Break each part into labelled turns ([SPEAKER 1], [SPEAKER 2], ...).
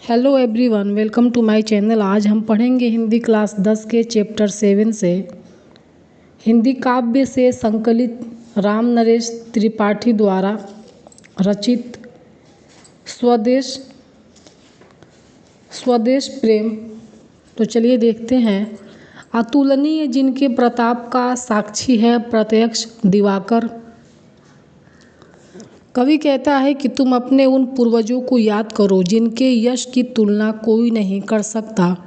[SPEAKER 1] Hello everyone, welcome to my channel. आज हम पढ़ेंगे हिंदी क्लास 10 के चैप्टर 7 से हिंदी काव्य से संकलित राम नरेश त्रिपाठी द्वारा रचित स्वदेश प्रेम। तो चलिए देखते हैं। अतुलनीय जिनके प्रताप का साक्षी है प्रत्यक्ष दिवाकर। कवि कहता है कि तुम अपने उन पूर्वजों को याद करो जिनके यश की तुलना कोई नहीं कर सकता,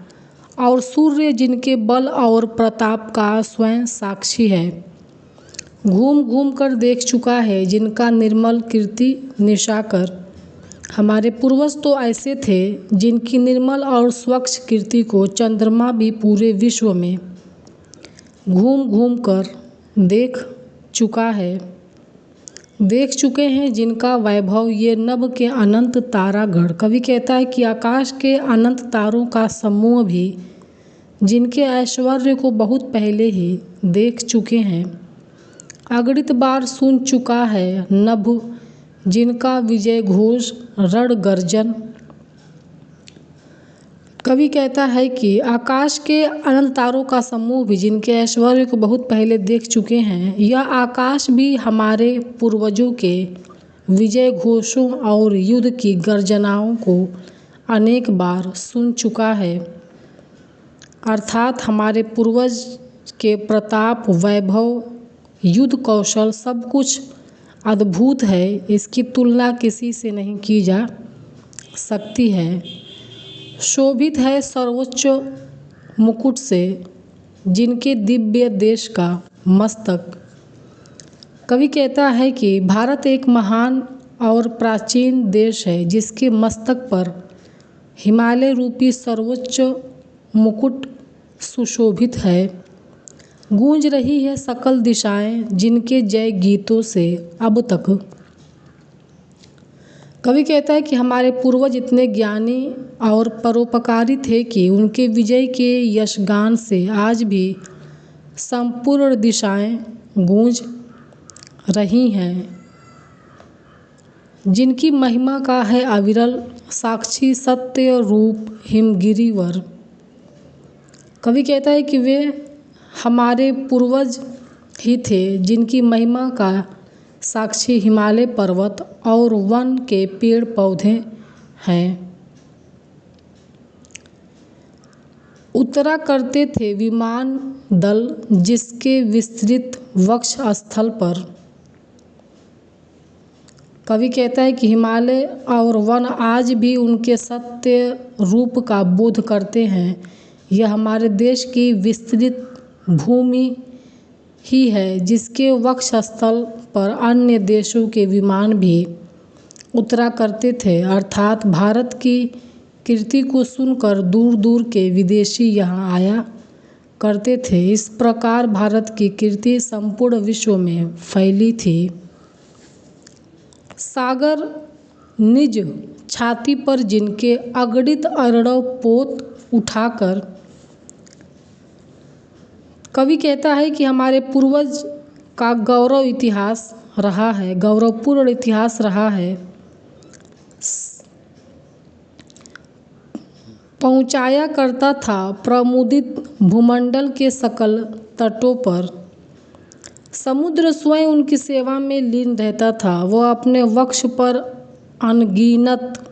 [SPEAKER 1] और सूर्य जिनके बल और प्रताप का स्वयं साक्षी है। घूम घूम कर देख चुका है जिनका निर्मल कीर्ति निशाकर। हमारे पूर्वज तो ऐसे थे जिनकी निर्मल और स्वच्छ कीर्ति को चंद्रमा भी पूरे विश्व में घूम घूम कर देख चुके हैं जिनका वैभव ये नभ के अनंत तारागढ़। कवि कहता है कि आकाश के अनंत तारों का समूह भी जिनके ऐश्वर्य को बहुत पहले ही देख चुके हैं, अगणित बार सुन चुका है नभ जिनका विजय घोष रण गर्जन। कवि कहता है कि आकाश के अनंत तारों का समूह भी जिनके ऐश्वर्य को बहुत पहले देख चुके हैं, यह आकाश भी हमारे पूर्वजों के विजय घोषों और युद्ध की गर्जनाओं को अनेक बार सुन चुका है। अर्थात हमारे पूर्वज के प्रताप, वैभव, युद्ध कौशल सब कुछ अद्भुत है। इसकी तुलना किसी से नहीं की जा सकती है। शोभित है सर्वोच्च मुकुट से जिनके दिव्य देश का मस्तक। कवि कहता है कि भारत एक महान और प्राचीन देश है जिसके मस्तक पर हिमालय रूपी सर्वोच्च मुकुट सुशोभित है। गूंज रही है सकल दिशाएं जिनके जय गीतों से अब तक। कवि कहता है कि हमारे पूर्वज इतने ज्ञानी और परोपकारी थे कि उनके विजय के यशगान से आज भी संपूर्ण दिशाएं गूंज रही हैं, जिनकी महिमा का है अविरल साक्षी सत्य रूप हिमगिरिवर। कवि कहता है कि वे हमारे पूर्वज ही थे जिनकी महिमा का साक्षी हिमालय पर्वत और वन के पेड़ पौधे हैं। उतरा करते थे विमान दल जिसके विस्तृत वक्ष स्थल पर। कवि कहता है कि हिमालय और वन आज भी उनके सत्य रूप का बोध करते हैं। यह हमारे देश की विस्तृत भूमि ही है जिसके वक्ष स्थल पर अन्य देशों के विमान भी उतरा करते थे। अर्थात भारत की कीर्ति को सुनकर दूर दूर के विदेशी यहाँ आया करते थे। इस प्रकार भारत की कीर्ति संपूर्ण विश्व में फैली थी। सागर निज छाती पर जिनके अगणित अर्णव पोत उठाकर। कवि कहता है कि हमारे पूर्वज का गौरवपूर्ण इतिहास रहा है। पहुँचाया करता था प्रमुदित भूमंडल के सकल तटों पर। समुद्र स्वयं उनकी सेवा में लीन रहता था। वह अपने वक्ष पर अनगिनत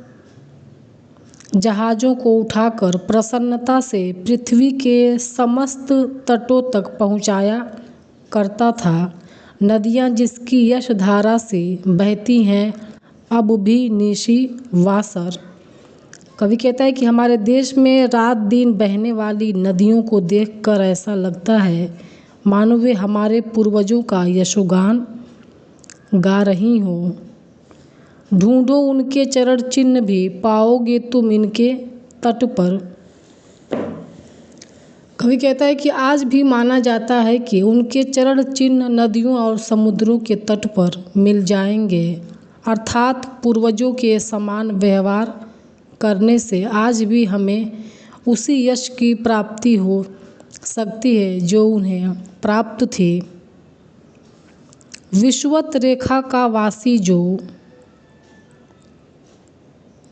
[SPEAKER 1] जहाज़ों को उठाकर प्रसन्नता से पृथ्वी के समस्त तटों तक पहुँचाया करता था। नदियाँ जिसकी यश धारा से बहती हैं अब भी निशी वासर। कवि कहता है कि हमारे देश में रात दिन बहने वाली नदियों को देखकर ऐसा लगता है मानो वे हमारे पूर्वजों का यशोगान गा रही हों। ढूंढो उनके चरण चिन्ह भी पाओगे तुम इनके तट पर। कवि कहता है कि आज भी माना जाता है कि उनके चरण चिन्ह नदियों और समुद्रों के तट पर मिल जाएंगे। अर्थात पूर्वजों के समान व्यवहार करने से आज भी हमें उसी यश की प्राप्ति हो सकती है जो उन्हें प्राप्त थी। विषुवत रेखा का वासी जो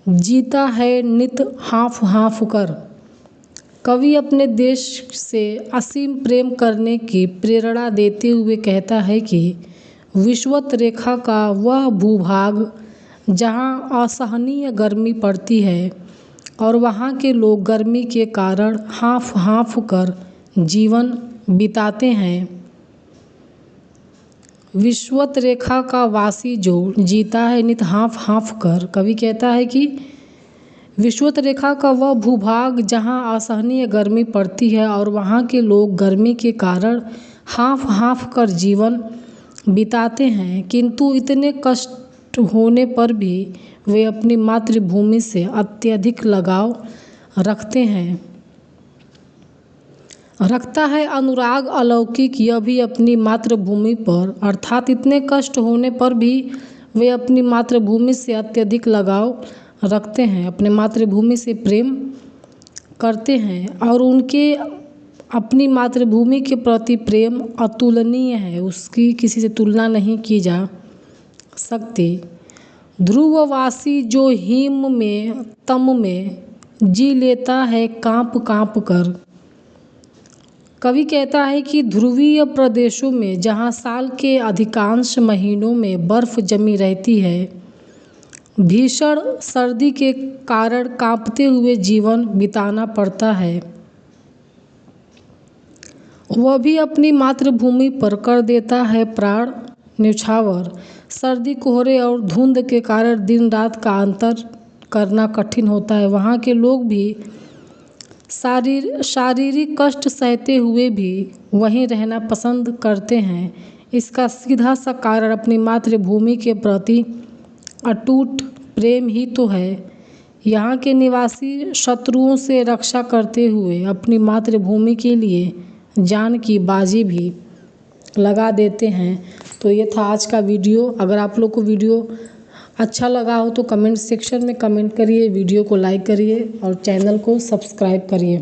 [SPEAKER 1] जीता है नित हाँफ हाँफ कर। कवि अपने देश से असीम प्रेम करने की प्रेरणा देते हुए कहता है कि विषुवत रेखा का वह भूभाग जहाँ असहनीय गर्मी पड़ती है और वहाँ के लोग गर्मी के कारण हाँफ हाँफ कर जीवन बिताते हैं। विषुवत रेखा का वासी जो जीता है नित हाँफ हाँफ कर, कवि कहता है कि विषुवत रेखा का वह भूभाग जहाँ असहनीय गर्मी पड़ती है और वहाँ के लोग गर्मी के कारण हाँफ हाँफ कर जीवन बिताते हैं, किंतु इतने कष्ट होने पर भी वे अपनी मातृभूमि से अत्यधिक लगाव रखता है अनुराग अलौकिक यह भी अपनी मातृभूमि पर, अर्थात इतने कष्ट होने पर भी वे अपनी मातृभूमि से अत्यधिक लगाव रखते हैं, अपने मातृभूमि से प्रेम करते हैं और उनके अपनी मातृभूमि के प्रति प्रेम अतुलनीय है, उसकी किसी से तुलना नहीं की जा सकती। ध्रुववासी जो हिम में तम में जी लेता है कांप कांप कर। कवि कहता है कि ध्रुवीय प्रदेशों में जहाँ साल के अधिकांश महीनों में बर्फ जमी रहती है, भीषण सर्दी के कारण कांपते हुए जीवन बिताना पड़ता है, वह भी अपनी मातृभूमि पर कर देता है प्राण न्यौछावर। सर्दी कोहरे और धुंध के कारण दिन रात का अंतर करना कठिन होता है। वहाँ के लोग भी शारीरिक कष्ट सहते हुए भी वहीं रहना पसंद करते हैं। इसका सीधा सा कारण अपनी मातृभूमि के प्रति अटूट प्रेम ही तो है। यहाँ के निवासी शत्रुओं से रक्षा करते हुए अपनी मातृभूमि के लिए जान की बाजी भी लगा देते हैं। तो ये था आज का वीडियो। अगर आप लोग को वीडियो अच्छा लगा हो तो कमेंट सेक्शन में कमेंट करिए, वीडियो को लाइक करिए और चैनल को सब्सक्राइब करिए।